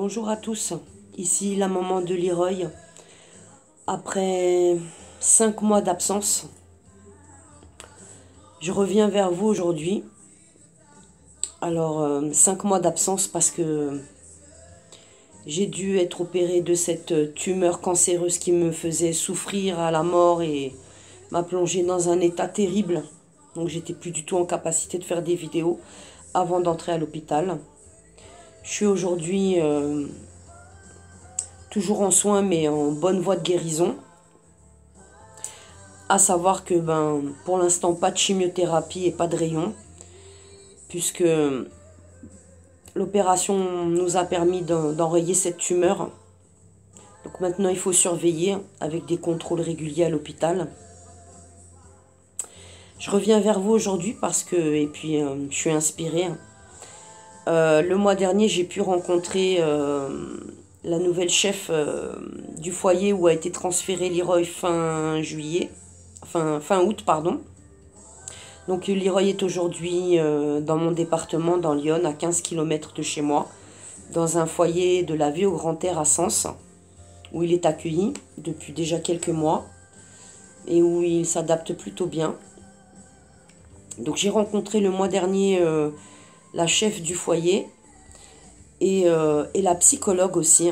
Bonjour à tous, ici la maman de Leroy. Après 5 mois d'absence, je reviens vers vous aujourd'hui. Alors, 5 mois d'absence parce que j'ai dû être opérée de cette tumeur cancéreuse qui me faisait souffrir à la mort et m'a plongée dans un état terrible. Donc j'étais plus du tout en capacité de faire des vidéos avant d'entrer à l'hôpital. Je suis aujourd'hui toujours en soins mais en bonne voie de guérison. À savoir que pour l'instant pas de chimiothérapie et pas de rayons, puisque l'opération nous a permis d'enrayer cette tumeur. Donc maintenant il faut surveiller avec des contrôles réguliers à l'hôpital. Je reviens vers vous aujourd'hui parce que, et puis je suis inspirée. Le mois dernier j'ai pu rencontrer la nouvelle chef du foyer où a été transféré Leroy fin août, pardon. Donc Leroy est aujourd'hui dans mon département, dans Lyon, à 15 km de chez moi, dans un foyer de la vie au grand air à Sens, où il est accueilli depuis déjà quelques mois et où il s'adapte plutôt bien. Donc j'ai rencontré le mois dernier la chef du foyer et la psychologue aussi.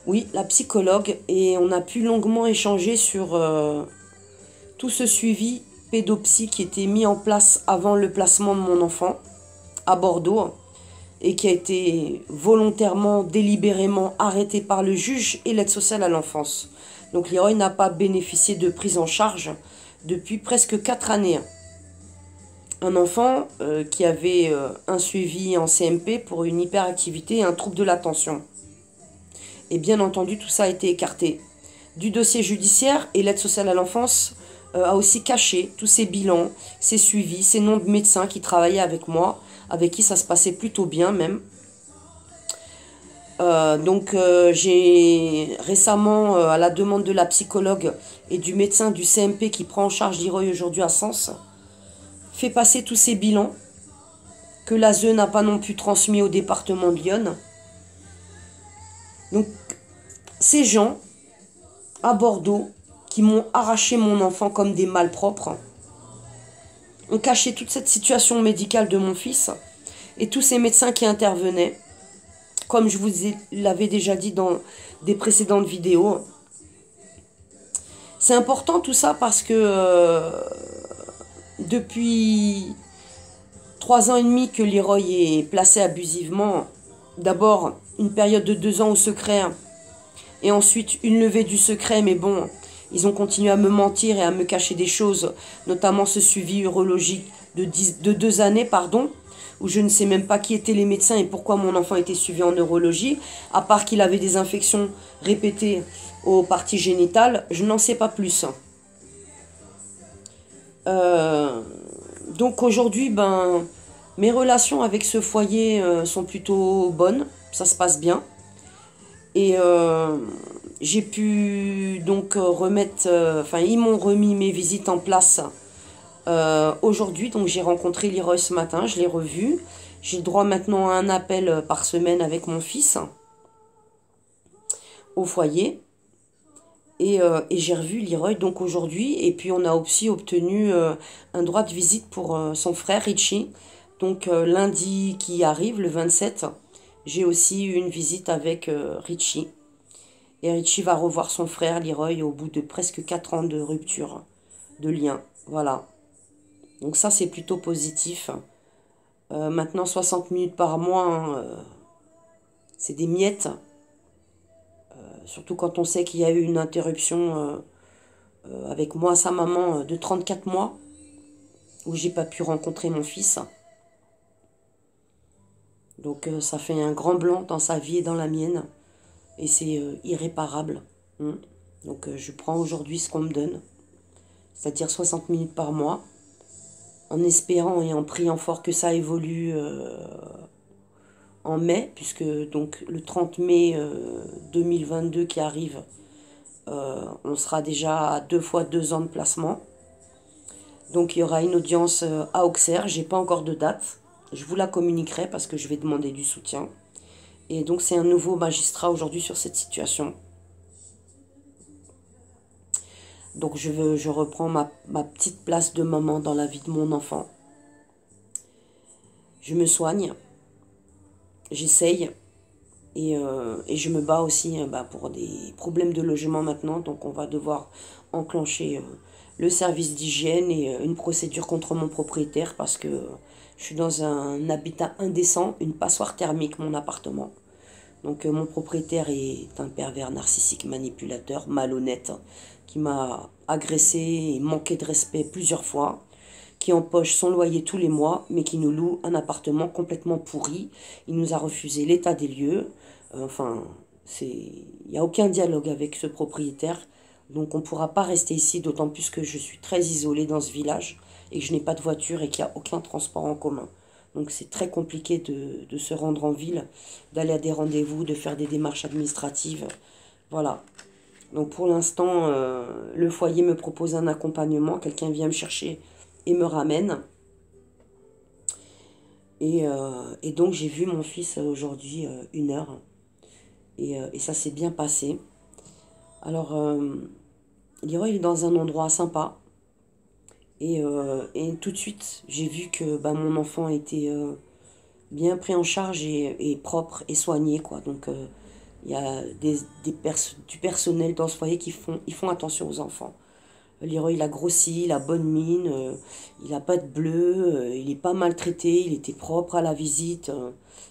Oui, la psychologue, et on a pu longuement échanger sur tout ce suivi pédopsie qui était mis en place avant le placement de mon enfant à Bordeaux et qui a été volontairement, délibérément arrêté par le juge et l'aide sociale à l'enfance. Donc Leroy n'a pas bénéficié de prise en charge depuis presque 4 années. Un enfant qui avait un suivi en CMP pour une hyperactivité et un trouble de l'attention. Et bien entendu, tout ça a été écarté du dossier judiciaire, et l'aide sociale à l'enfance a aussi caché tous ces bilans, ces suivis, ces noms de médecins qui travaillaient avec moi, avec qui ça se passait plutôt bien même. Donc j'ai récemment, à la demande de la psychologue et du médecin du CMP qui prend en charge Leroy aujourd'hui à Sens, fait passer tous ces bilans que l'ASE n'a pas non plus transmis au département de Lyon. Donc ces gens à Bordeaux qui m'ont arraché mon enfant comme des malpropres, ont caché toute cette situation médicale de mon fils et tous ces médecins qui intervenaient, comme je vous l'avais déjà dit dans des précédentes vidéos. C'est important tout ça parce que depuis 3 ans et demi que Leroy est placé abusivement, d'abord une période de 2 ans au secret et ensuite une levée du secret, mais bon, ils ont continué à me mentir et à me cacher des choses, notamment ce suivi urologique de 2 années, où je ne sais même pas qui étaient les médecins et pourquoi mon enfant était suivi en neurologie, à part qu'il avait des infections répétées aux parties génitales, je n'en sais pas plus. Donc aujourd'hui, mes relations avec ce foyer sont plutôt bonnes, ça se passe bien. Et j'ai pu donc remettre, ils m'ont remis mes visites en place aujourd'hui. Donc j'ai rencontré Leroy ce matin, je l'ai revu. J'ai le droit maintenant à un appel par semaine avec mon fils au foyer. Et j'ai revu Leroy donc aujourd'hui. Et puis on a aussi obtenu un droit de visite pour son frère Richie. Donc lundi qui arrive, le 27, j'ai aussi eu une visite avec Richie. Et Richie va revoir son frère Leroy au bout de presque 4 ans de rupture de lien. Voilà. Donc ça, c'est plutôt positif. Maintenant, 60 minutes par mois, c'est des miettes. Surtout quand on sait qu'il y a eu une interruption avec moi, sa maman, de 34 mois, où j'ai pas pu rencontrer mon fils. Donc ça fait un grand blanc dans sa vie et dans la mienne. Et c'est irréparable. Donc je prends aujourd'hui ce qu'on me donne, c'est-à-dire 60 minutes par mois, en espérant et en priant fort que ça évolue en mai, puisque donc le 30 mai 2022 qui arrive, on sera déjà à 2 fois 2 ans de placement. Donc il y aura une audience à Auxerre, j'ai pas encore de date, je vous la communiquerai parce que je vais demander du soutien. Et donc c'est un nouveau magistrat aujourd'hui sur cette situation. Donc je reprends ma petite place de maman dans la vie de mon enfant. Je me soigne, j'essaye et je me bats aussi pour des problèmes de logement maintenant. Donc on va devoir enclencher le service d'hygiène et une procédure contre mon propriétaire parce que je suis dans un habitat indécent, une passoire thermique, mon appartement. Donc mon propriétaire est un pervers narcissique manipulateur, malhonnête, qui m'a agressé et manqué de respect plusieurs fois, qui empoche son loyer tous les mois, mais qui nous loue un appartement complètement pourri. Il nous a refusé l'état des lieux. Enfin, il n'y a aucun dialogue avec ce propriétaire. Donc on ne pourra pas rester ici, d'autant plus que je suis très isolée dans ce village et que je n'ai pas de voiture et qu'il n'y a aucun transport en commun. Donc c'est très compliqué de se rendre en ville, d'aller à des rendez-vous, de faire des démarches administratives. Voilà. Donc pour l'instant, le foyer me propose un accompagnement. Quelqu'un vient me chercher et me ramène. Et donc j'ai vu mon fils aujourd'hui 1 heure. Et ça s'est bien passé. Alors, Leroy il est dans un endroit sympa. Et tout de suite, j'ai vu que mon enfant était bien pris en charge et propre et soigné, quoi. Donc, il y a du personnel dans ce foyer ils font attention aux enfants. Leroy, il a grossi, il a bonne mine, il n'a pas de bleu, il n'est pas maltraité, il était propre à la visite.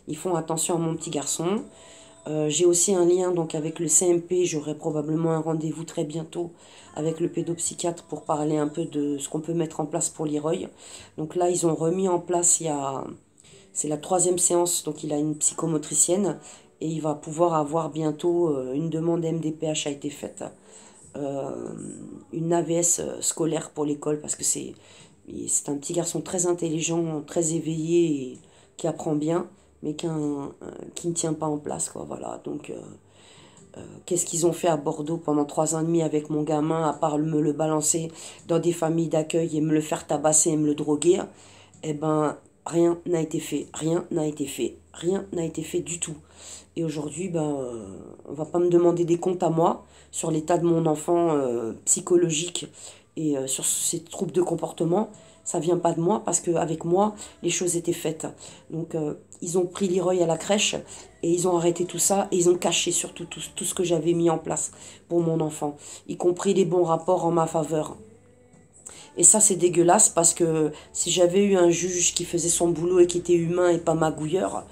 Ils font attention à mon petit garçon. J'ai aussi un lien donc avec le CMP, j'aurai probablement un rendez-vous très bientôt avec le pédopsychiatre pour parler un peu de ce qu'on peut mettre en place pour Leroy. Donc là, ils ont remis en place, c'est la 3e séance, donc il a une psychomotricienne et il va pouvoir avoir bientôt une demande MDPH a été faite. Une AVS scolaire pour l'école parce que c'est un petit garçon très intelligent, très éveillé et qui apprend bien mais qui ne tient pas en place, quoi, voilà. Donc qu'est-ce qu'ils ont fait à Bordeaux pendant 3 ans et demi avec mon gamin, à part me le balancer dans des familles d'accueil et me le faire tabasser et me le droguer? Eh ben rien n'a été fait, rien n'a été fait, rien n'a été fait du tout. Et aujourd'hui, on va pas me demander des comptes à moi sur l'état de mon enfant psychologique et sur ses troubles de comportement. Ça vient pas de moi parce qu'avec moi, les choses étaient faites. Donc, ils ont pris Leroy à la crèche et ils ont arrêté tout ça et ils ont caché surtout tout ce que j'avais mis en place pour mon enfant, y compris les bons rapports en ma faveur. Et ça, c'est dégueulasse parce que si j'avais eu un juge qui faisait son boulot et qui était humain et pas magouilleur,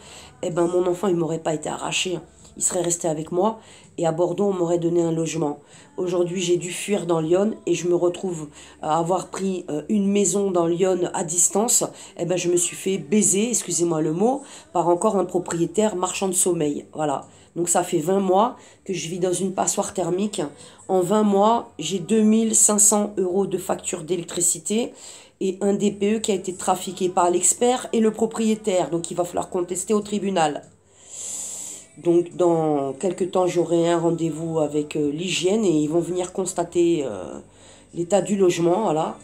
eh ben mon enfant, il m'aurait pas été arraché. Il serait resté avec moi et à Bordeaux, on m'aurait donné un logement. Aujourd'hui, j'ai dû fuir dans Lyon et je me retrouve à avoir pris une maison dans Lyon à distance. Eh ben, je me suis fait baiser, excusez-moi le mot, par encore un propriétaire marchand de sommeil. Voilà. Donc ça fait 20 mois que je vis dans une passoire thermique. En 20 mois, j'ai 2500 € de facture d'électricité et un DPE qui a été trafiqué par l'expert et le propriétaire. Donc il va falloir contester au tribunal. Donc dans quelques temps, j'aurai un rendez-vous avec l'hygiène et ils vont venir constater l'état du logement. Voilà.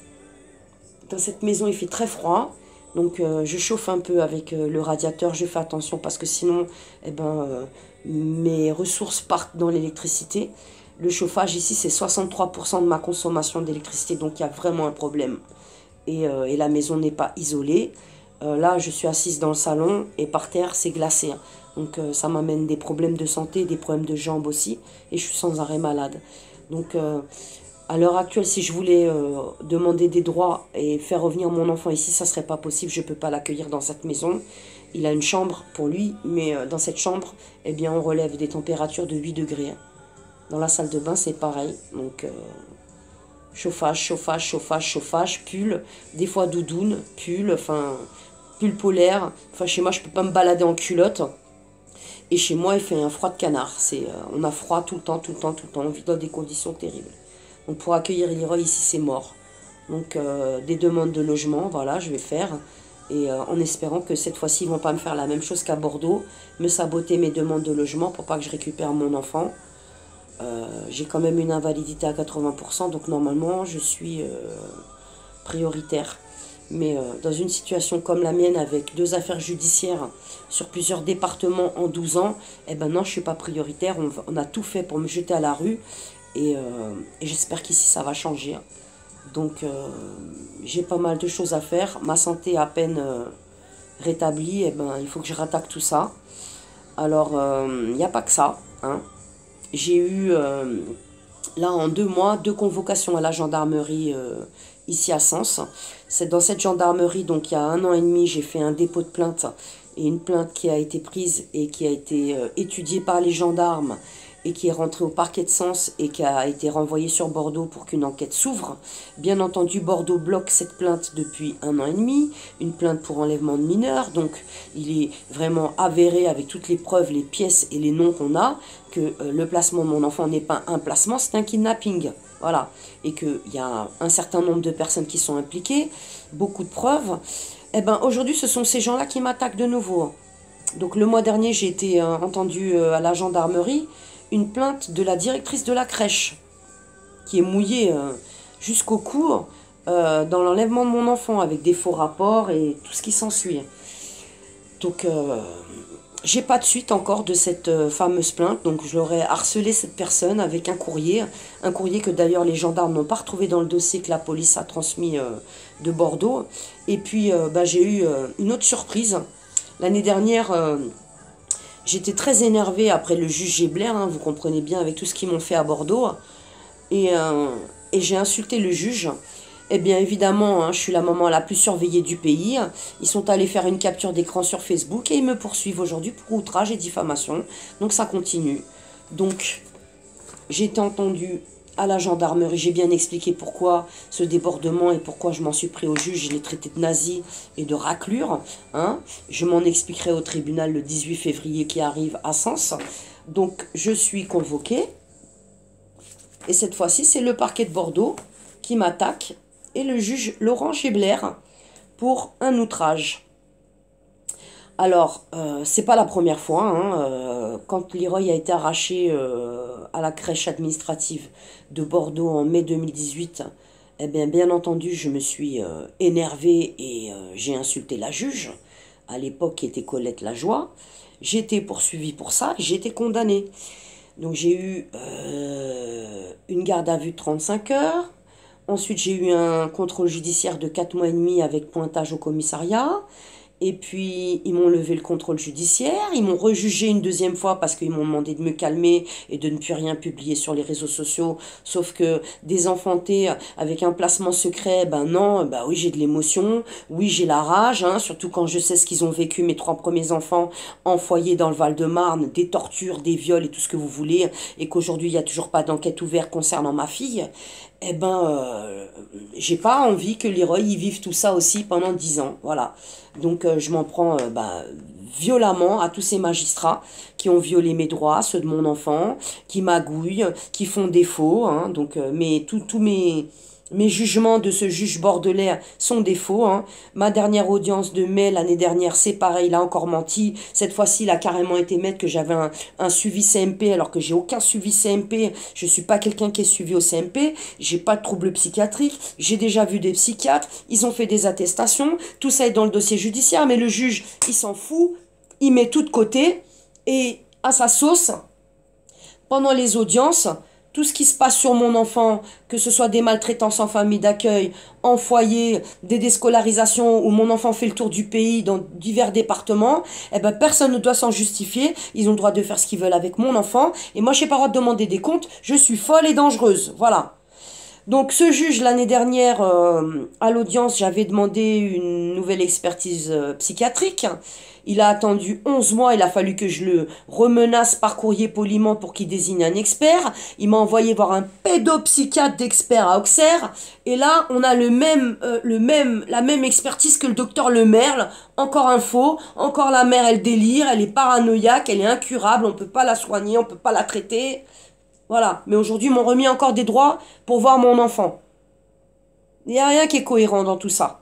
Dans cette maison, il fait très froid. Donc je chauffe un peu avec le radiateur, je fais attention parce que sinon, mes ressources partent dans l'électricité. Le chauffage ici, c'est 63% de ma consommation d'électricité, donc il y a vraiment un problème. Et la maison n'est pas isolée. Là, je suis assise dans le salon et par terre, c'est glacé. Donc ça m'amène des problèmes de santé, des problèmes de jambes aussi. Et je suis sans arrêt malade. Donc à l'heure actuelle, si je voulais demander des droits et faire revenir mon enfant ici, ça ne serait pas possible. Je ne peux pas l'accueillir dans cette maison. Il a une chambre pour lui, mais dans cette chambre, eh bien, on relève des températures de 8 degrés. Dans la salle de bain, c'est pareil. Donc chauffage, chauffage, chauffage, chauffage, pull, des fois doudoune, pull, enfin pull polaire. Enfin chez moi, je ne peux pas me balader en culotte. Et chez moi, il fait un froid de canard. On a froid tout le temps, tout le temps, tout le temps. On vit dans des conditions terribles. Donc pour accueillir Leroy ici, c'est mort. Donc des demandes de logement, voilà, je vais faire. Et en espérant que cette fois-ci, ils ne vont pas me faire la même chose qu'à Bordeaux, me saboter mes demandes de logement pour pas que je récupère mon enfant. J'ai quand même une invalidité à 80%, donc normalement, je suis prioritaire. Mais dans une situation comme la mienne, avec 2 affaires judiciaires sur plusieurs départements en 12 ans, eh ben non, je ne suis pas prioritaire. On a tout fait pour me jeter à la rue. Et j'espère qu'ici, ça va changer. Donc, j'ai pas mal de choses à faire. Ma santé est à peine rétablie. Eh ben, il faut que je rattaque tout ça. Alors, il n'y a pas que ça, hein. J'ai eu, là, en 2 mois, 2 convocations à la gendarmerie ici à Sens. C'est dans cette gendarmerie, donc il y a 1 an et demi, j'ai fait un dépôt de plainte. Et une plainte qui a été prise et qui a été étudiée par les gendarmes et qui est rentrée au parquet de Sens et qui a été renvoyée sur Bordeaux pour qu'une enquête s'ouvre. Bien entendu, Bordeaux bloque cette plainte depuis 1 an et demi, une plainte pour enlèvement de mineurs, donc il est vraiment avéré avec toutes les preuves, les pièces et les noms qu'on a, que le placement de mon enfant n'est pas un placement, c'est un kidnapping. Voilà, et qu'il y a un certain nombre de personnes qui sont impliquées, beaucoup de preuves. Eh ben, aujourd'hui, ce sont ces gens-là qui m'attaquent de nouveau. Donc le mois dernier, j'ai été entendue à la gendarmerie, une plainte de la directrice de la crèche, qui est mouillée jusqu'au cou dans l'enlèvement de mon enfant, avec des faux rapports et tout ce qui s'ensuit. Donc, j'ai pas de suite encore de cette fameuse plainte, donc je l'aurais harcelé cette personne avec un courrier que d'ailleurs les gendarmes n'ont pas retrouvé dans le dossier que la police a transmis de Bordeaux. Et puis, j'ai eu une autre surprise. L'année dernière, j'étais très énervée après le juge Gebler, hein, vous comprenez bien, avec tout ce qu'ils m'ont fait à Bordeaux. Et j'ai insulté le juge. Eh bien évidemment, hein, je suis la maman la plus surveillée du pays. Ils sont allés faire une capture d'écran sur Facebook et ils me poursuivent aujourd'hui pour outrage et diffamation. Donc ça continue. Donc j'ai été entendue à la gendarmerie. J'ai bien expliqué pourquoi ce débordement et pourquoi je m'en suis pris au juge. Je l'ai traité de nazi et de raclure. Hein. Je m'en expliquerai au tribunal le 18 février qui arrive à Sens. Donc je suis convoquée. Et cette fois-ci, c'est le parquet de Bordeaux qui m'attaque et le juge Laurent Gebler pour un outrage. Alors, c'est pas la première fois, hein, quand Leroy a été arraché à la crèche administrative de Bordeaux en mai 2018, eh bien entendu, je me suis énervée et j'ai insulté la juge, à l'époque qui était Colette Lajoie. J'ai été poursuivie pour ça, j'ai été condamnée. Donc j'ai eu une garde à vue de 35 heures. Ensuite, j'ai eu un contrôle judiciaire de 4 mois et demi avec pointage au commissariat. Et puis, ils m'ont levé le contrôle judiciaire. Ils m'ont rejugé une deuxième fois parce qu'ils m'ont demandé de me calmer et de ne plus rien publier sur les réseaux sociaux. Sauf que des enfantés avec un placement secret, ben non, ben oui, j'ai de l'émotion. Oui, j'ai la rage, hein, surtout quand je sais ce qu'ils ont vécu, mes 3 premiers enfants en foyer dans le Val-de-Marne, des tortures, des viols et tout ce que vous voulez. Et qu'aujourd'hui, il n'y a toujours pas d'enquête ouverte concernant ma fille. Eh ben, j'ai pas envie que Leroy y vive tout ça aussi pendant 10 ans, voilà. Donc je m'en prends violemment à tous ces magistrats qui ont violé mes droits, ceux de mon enfant, qui magouillent, qui font défaut, hein. Donc tous mes jugements de ce juge bordelais sont des faux, hein. Ma dernière audience de mai l'année dernière, c'est pareil, il a encore menti. Cette fois-ci, il a carrément été mettre que j'avais un suivi CMP alors que j'ai aucun suivi CMP. Je suis pas quelqu'un qui est suivi au CMP. J'ai pas de troubles psychiatriques. J'ai déjà vu des psychiatres. Ils ont fait des attestations. Tout ça est dans le dossier judiciaire, mais le juge, il s'en fout. Il met tout de côté et à sa sauce, pendant les audiences, tout ce qui se passe sur mon enfant, que ce soit des maltraitances en famille d'accueil, en foyer, des déscolarisations où mon enfant fait le tour du pays dans divers départements, eh ben personne ne doit s'en justifier. Ils ont le droit de faire ce qu'ils veulent avec mon enfant. Et moi, je n'ai pas le droit de demander des comptes. Je suis folle et dangereuse. Voilà. Donc ce juge, l'année dernière, à l'audience, j'avais demandé une nouvelle expertise psychiatrique. Il a attendu 11 mois, il a fallu que je le remenace par courrier poliment pour qu'il désigne un expert. Il m'a envoyé voir un pédopsychiatre d'expert à Auxerre. Et là, on a la même expertise que le docteur Lemerle. Encore un faux, encore la mère, elle délire, elle est paranoïaque, elle est incurable, on ne peut pas la soigner, on ne peut pas la traiter. Voilà, mais aujourd'hui, ils m'ont remis encore des droits pour voir mon enfant. Il n'y a rien qui est cohérent dans tout ça.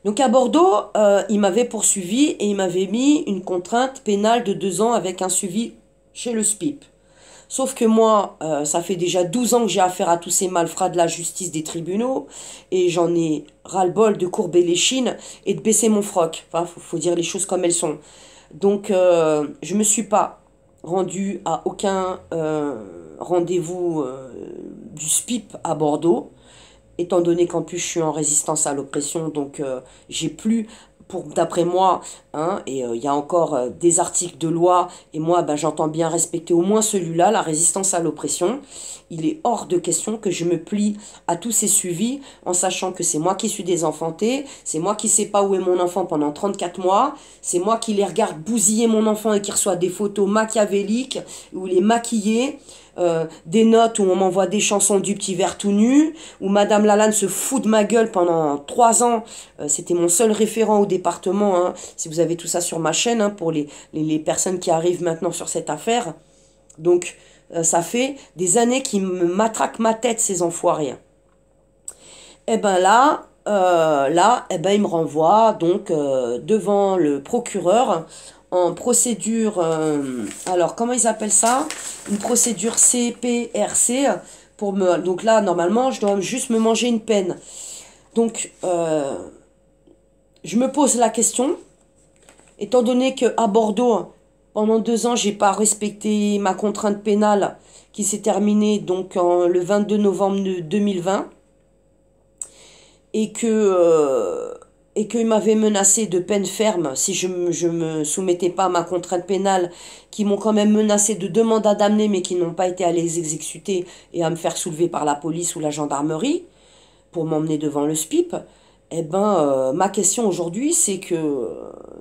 Donc à Bordeaux, il m'avait poursuivi et il m'avait mis une contrainte pénale de 2 ans avec un suivi chez le SPIP. Sauf que moi, ça fait déjà 12 ans que j'ai affaire à tous ces malfrats de la justice des tribunaux, et j'en ai ras-le-bol de courber les chines et de baisser mon froc. Enfin, faut dire les choses comme elles sont. Donc, je me suis pas rendue à aucun rendez-vous du SPIP à Bordeaux, étant donné qu'en plus je suis en résistance à l'oppression, donc j'ai plus, pour d'après moi, hein, et il y a encore des articles de loi, et moi ben, j'entends bien respecter au moins celui-là, la résistance à l'oppression. Il est hors de question que je me plie à tous ces suivis en sachant que c'est moi qui suis désenfanté, c'est moi qui sais pas où est mon enfant pendant 34 mois, c'est moi qui les regarde bousiller mon enfant et qui reçoit des photos machiavéliques ou les maquiller. Des notes où on m'envoie des chansons du petit verre tout nu, où Madame Lalanne se fout de ma gueule pendant 3 ans. C'était mon seul référent au département, hein, si vous avez tout ça sur ma chaîne, hein, pour les personnes qui arrivent maintenant sur cette affaire. Donc, ça fait des années qu'ils me matraquent ma tête, ces enfoirés. Et ben là, eh ben, ils me renvoient donc devant le procureur en procédure, alors comment ils appellent ça? Une procédure CPRC, pour me, donc là, normalement, je dois juste me manger une peine. Donc, je me pose la question, étant donné qu'à Bordeaux, pendant 2 ans, j'ai pas respecté ma contrainte pénale qui s'est terminée donc le 22 novembre 2020, et qu'il m'avait menacé de peine ferme si je me soumettais pas à ma contrainte pénale, qui m'ont quand même menacé de 2 mandats d'amener, mais qui n'ont pas été à les exécuter et à me faire soulever par la police ou la gendarmerie pour m'emmener devant le SPIP. Eh ben, ma question aujourd'hui, c'est que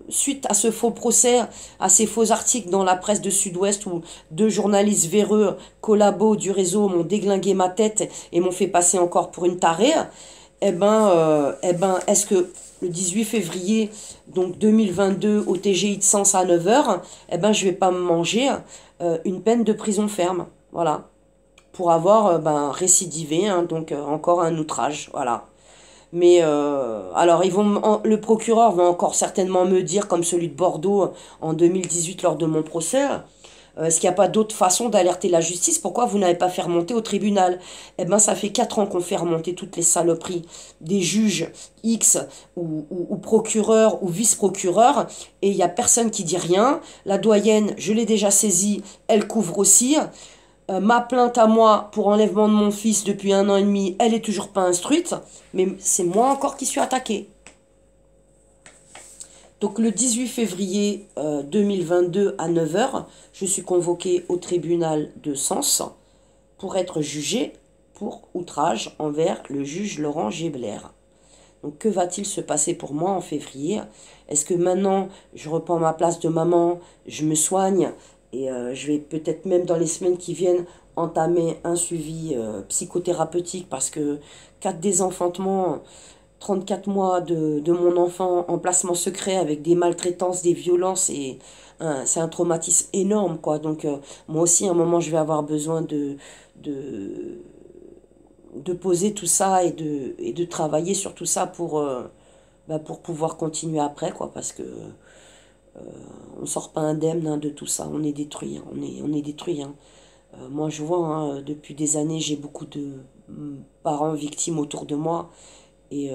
suite à ce faux procès, à ces faux articles dans la presse de Sud-Ouest où 2 journalistes véreux, collabos du réseau, m'ont déglingué ma tête et m'ont fait passer encore pour une tarée, est-ce que le 18 février donc 2022 au TGI de Sens à 9 h, je vais pas me manger une peine de prison ferme, voilà, pour avoir récidivé, hein, donc encore un outrage, voilà. Mais alors le procureur va encore certainement me dire, comme celui de Bordeaux en 2018 lors de mon procès, est-ce qu'il n'y a pas d'autre façon d'alerter la justice? Pourquoi vous n'avez pas fait remonter au tribunal? Eh ben, ça fait 4 ans qu'on fait remonter toutes les saloperies des juges X ou procureurs ou vice-procureurs, et il n'y a personne qui dit rien. La doyenne, je l'ai déjà saisie, elle couvre aussi. Ma plainte à moi pour enlèvement de mon fils depuis 1 an et demi, elle est toujours pas instruite, mais c'est moi encore qui suis attaquée. Donc le 18 février 2022 à 9 h, je suis convoquée au tribunal de Sens pour être jugée pour outrage envers le juge Laurent Gébler. Donc que va-t-il se passer pour moi en février? Est-ce que maintenant je reprends ma place de maman, je me soigne et je vais peut-être même dans les semaines qui viennent entamer un suivi psychothérapeutique, parce que 4 désenfantements, 34 mois de mon enfant en placement secret avec des maltraitances, des violences, et c'est un traumatisme énorme, quoi. Donc moi aussi à un moment je vais avoir besoin de, de poser tout ça et de travailler sur tout ça pour pouvoir continuer après, quoi, parce que on sort pas indemne, hein, de tout ça, on est détruit, hein, on est détruit, hein. Moi je vois, hein, depuis des années j'ai beaucoup de parents victimes autour de moi, et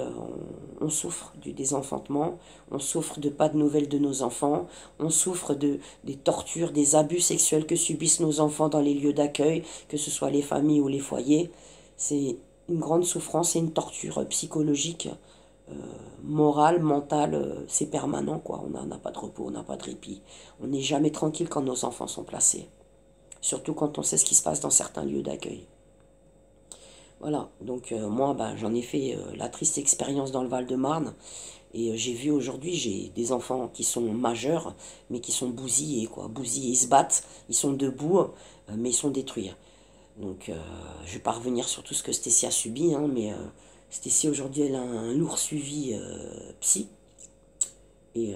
on souffre du désenfantement, on souffre de pas de nouvelles de nos enfants, on souffre des tortures, des abus sexuels que subissent nos enfants dans les lieux d'accueil, que ce soit les familles ou les foyers. C'est une grande souffrance et une torture psychologique, morale, mentale, c'est permanent, quoi. On n'a pas de repos, on n'a pas de répit. On n'est jamais tranquille quand nos enfants sont placés. Surtout quand on sait ce qui se passe dans certains lieux d'accueil. Voilà, donc moi j'en ai fait la triste expérience dans le Val-de-Marne, et j'ai vu aujourd'hui, j'ai des enfants qui sont majeurs, mais qui sont bousillés, quoi. Bousillés, ils se battent, ils sont debout, mais ils sont détruits. Donc je vais pas revenir sur tout ce que Stécie a subi, hein, mais Stécie aujourd'hui elle a un lourd suivi psy, et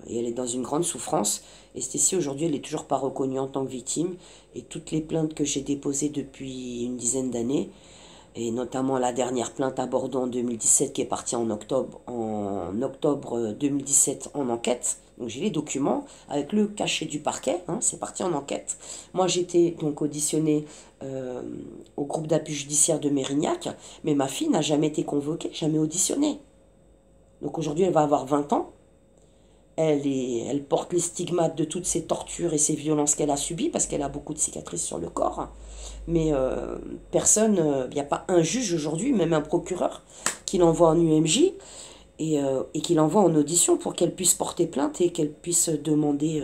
elle est dans une grande souffrance. Et Stécie aujourd'hui elle est toujours pas reconnue en tant que victime, et toutes les plaintes que j'ai déposées depuis une dizaine d'années, et notamment la dernière plainte à Bordeaux en 2017 qui est partie en octobre 2017 en enquête. Donc j'ai les documents avec le cachet du parquet, hein, c'est parti en enquête. Moi j'étais donc auditionnée euh, au groupe d'appui judiciaire de Mérignac, mais ma fille n'a jamais été convoquée, jamais auditionnée. Donc aujourd'hui elle va avoir 20 ans. Elle porte les stigmates de toutes ces tortures et ces violences qu'elle a subies parce qu'elle a beaucoup de cicatrices sur le corps. Mais personne, il n'y a pas un juge aujourd'hui, même un procureur, qui l'envoie en UMJ et qui l'envoie en audition pour qu'elle puisse porter plainte et qu'elle puisse demander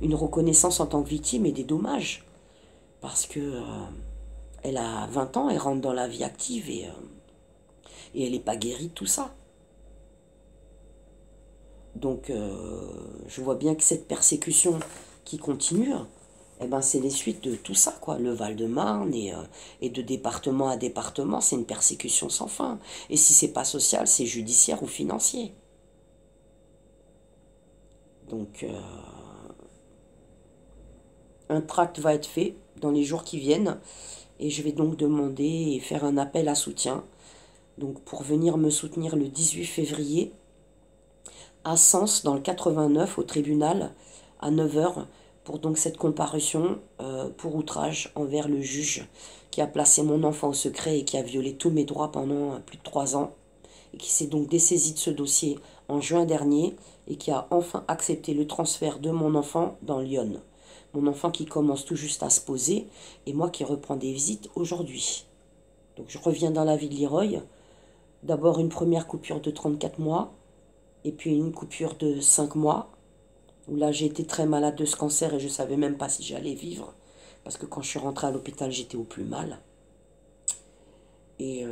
une reconnaissance en tant que victime et des dommages. Parce que elle a 20 ans, elle rentre dans la vie active et elle n'est pas guérie de tout ça. Donc je vois bien que cette persécution qui continue, eh ben, c'est les suites de tout ça, quoi. Le Val-de-Marne et de département à département, c'est une persécution sans fin. Et si c'est pas social, c'est judiciaire ou financier. Donc un tract va être fait dans les jours qui viennent et je vais donc demander et faire un appel à soutien. Donc pour venir me soutenir le 18 février à Sens, dans le 89, au tribunal, à 9 heures, pour donc cette comparution pour outrage envers le juge qui a placé mon enfant au secret et qui a violé tous mes droits pendant plus de 3 ans, et qui s'est donc dessaisi de ce dossier en juin dernier, et qui a enfin accepté le transfert de mon enfant dans Lyon. Mon enfant qui commence tout juste à se poser, et moi qui reprends des visites aujourd'hui. Donc je reviens dans la vie de Leroy. D'abord une première coupure de 34 mois, et puis une coupure de 5 mois, où là j'ai été très malade de ce cancer et je ne savais même pas si j'allais vivre, parce que quand je suis rentrée à l'hôpital j'étais au plus mal. Et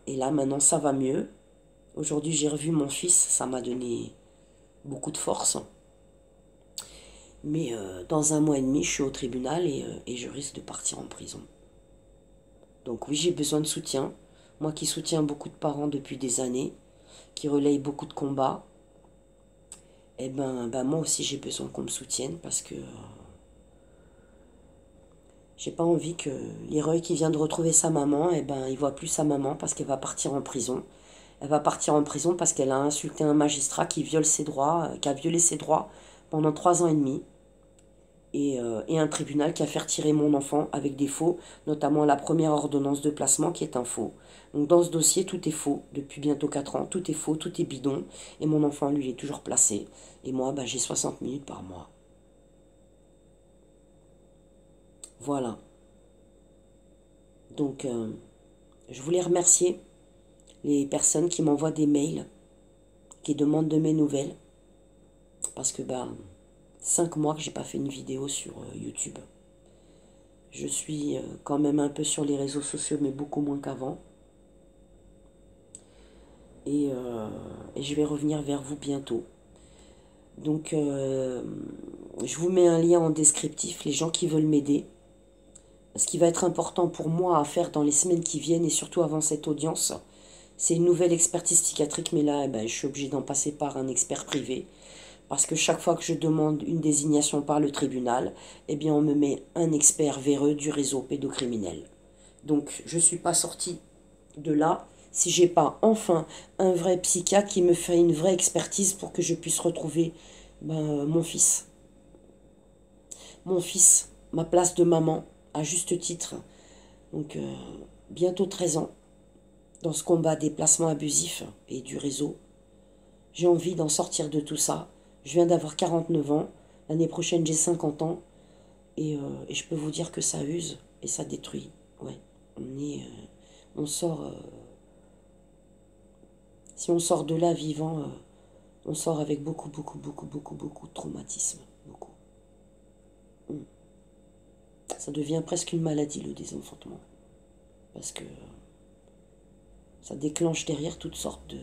là maintenant ça va mieux. Aujourd'hui j'ai revu mon fils, ça m'a donné beaucoup de force. Mais dans 1 mois et demi je suis au tribunal et je risque de partir en prison. Donc oui, j'ai besoin de soutien. Moi qui soutiens beaucoup de parents depuis des années, qui relaye beaucoup de combats, eh ben moi aussi j'ai besoin qu'on me soutienne parce que j'ai pas envie que Leroy qui vient de retrouver sa maman, eh ben il voit plus sa maman parce qu'elle va partir en prison. Elle va partir en prison parce qu'elle a insulté un magistrat qui viole ses droits, qui a violé ses droits pendant 3 ans et demi. Et un tribunal qui a fait retirer mon enfant avec des faux, notamment la première ordonnance de placement qui est un faux. Donc dans ce dossier, tout est faux, depuis bientôt 4 ans, tout est faux, tout est bidon, et mon enfant, lui, il est toujours placé. Et moi, bah, j'ai 60 minutes par mois. Voilà. Donc, je voulais remercier les personnes qui m'envoient des mails, qui demandent de mes nouvelles, parce que, bah, 5 mois que j'ai pas fait une vidéo sur YouTube. Je suis quand même un peu sur les réseaux sociaux, mais beaucoup moins qu'avant. Et je vais revenir vers vous bientôt. Donc, je vous mets un lien en descriptif, les gens qui veulent m'aider. Ce qui va être important pour moi à faire dans les semaines qui viennent, et surtout avant cette audience, c'est une nouvelle expertise psychiatrique, mais là, eh ben, je suis obligée d'en passer par un expert privé. Parce que chaque fois que je demande une désignation par le tribunal, eh bien, on me met un expert véreux du réseau pédocriminel. Donc, je ne suis pas sortie de là si j'ai pas enfin un vrai psychiatre qui me fait une vraie expertise pour que je puisse retrouver mon fils. Mon fils, ma place de maman, à juste titre. Donc, bientôt 13 ans, dans ce combat des placements abusifs et du réseau. J'ai envie d'en sortir de tout ça. Je viens d'avoir 49 ans. L'année prochaine, j'ai 50 ans. Et je peux vous dire que ça use et ça détruit. Ouais, on sort... si on sort de là vivant, on sort avec beaucoup, beaucoup, beaucoup, beaucoup, beaucoup de traumatisme. Beaucoup. Ça devient presque une maladie, le désenfantement. Parce que ça déclenche derrière toutes sortes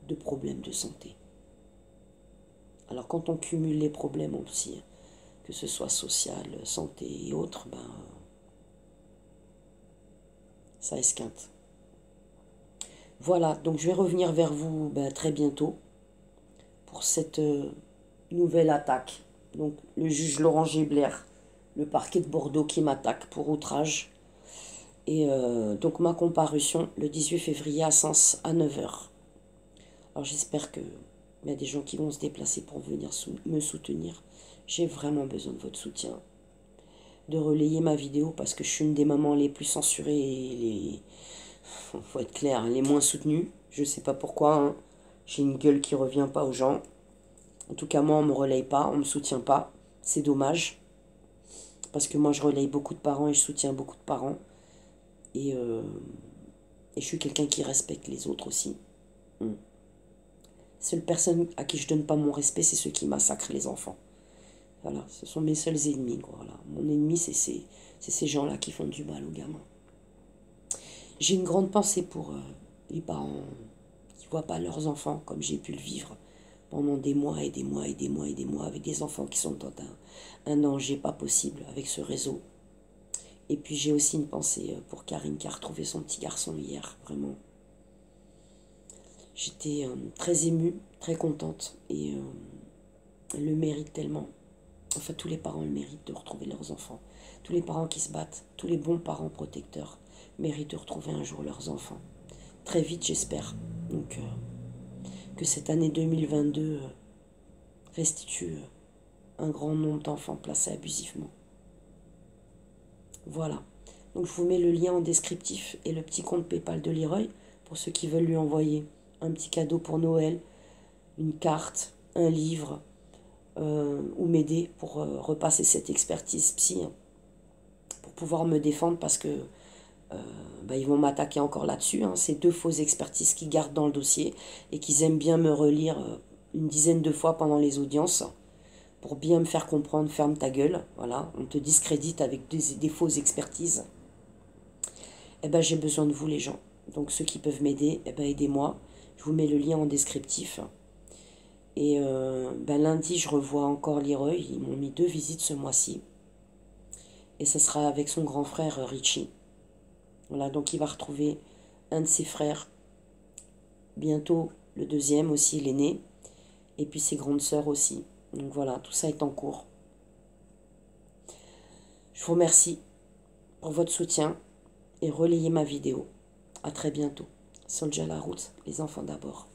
de problèmes de santé. Alors quand on cumule les problèmes aussi, que ce soit social, santé et autres, ça esquinte. Voilà, donc je vais revenir vers vous très bientôt pour cette nouvelle attaque. Donc le juge Laurent Gébler, le parquet de Bordeaux qui m'attaque pour outrage. Et donc ma comparution le 18 février à Sens à 9 h. Alors j'espère qu'il y a des gens qui vont se déplacer pour venir me soutenir. J'ai vraiment besoin de votre soutien. De relayer ma vidéo parce que je suis une des mamans les plus censurées et les... Faut être clair, les moins soutenues. Je sais pas pourquoi, hein. J'ai une gueule qui revient pas aux gens. En tout cas, moi, on me relaye pas, on me soutient pas. C'est dommage. Parce que moi, je relaye beaucoup de parents et je soutiens beaucoup de parents. Et je suis quelqu'un qui respecte les autres aussi. Seule personne à qui je donne pas mon respect, c'est ceux qui massacrent les enfants. Voilà, ce sont mes seuls ennemis. Quoi, voilà. Mon ennemi, c'est ces gens-là qui font du mal aux gamins. J'ai une grande pensée pour les parents qui ne voient pas leurs enfants comme j'ai pu le vivre pendant des mois et des mois et des mois et des mois avec des enfants qui sont dans un danger pas possible avec ce réseau. Et puis j'ai aussi une pensée pour Karine qui a retrouvé son petit garçon hier, vraiment. J'étais très émue, très contente et elle le mérite tellement. Enfin, tous les parents le méritent de retrouver leurs enfants. Tous les parents qui se battent, tous les bons parents protecteurs méritent de retrouver un jour leurs enfants. Très vite, j'espère. Donc, que cette année 2022 restitue un grand nombre d'enfants placés abusivement. Voilà. Donc, je vous mets le lien en descriptif et le petit compte PayPal de Leroy pour ceux qui veulent lui envoyer un petit cadeau pour Noël, une carte, un livre, ou m'aider pour repasser cette expertise psy, hein, pour pouvoir me défendre parce que ils vont m'attaquer encore là-dessus. Hein. C'est 2 fausses expertises qu'ils gardent dans le dossier et qu'ils aiment bien me relire une dizaine de fois pendant les audiences pour bien me faire comprendre, ferme ta gueule. Voilà, on te discrédite avec des fausses expertises. Eh ben, j'ai besoin de vous les gens. Donc ceux qui peuvent m'aider, eh ben, aidez-moi. Je vous mets le lien en descriptif. Et lundi, je revois encore Leroy. Ils m'ont mis 2 visites ce mois-ci. Et ce sera avec son grand frère Richie. Voilà, donc il va retrouver un de ses frères. Bientôt le deuxième aussi, l'aîné. Et puis ses grandes sœurs aussi. Donc voilà, tout ça est en cours. Je vous remercie pour votre soutien et relayez ma vidéo. À très bientôt. Soldier à la route, les enfants d'abord.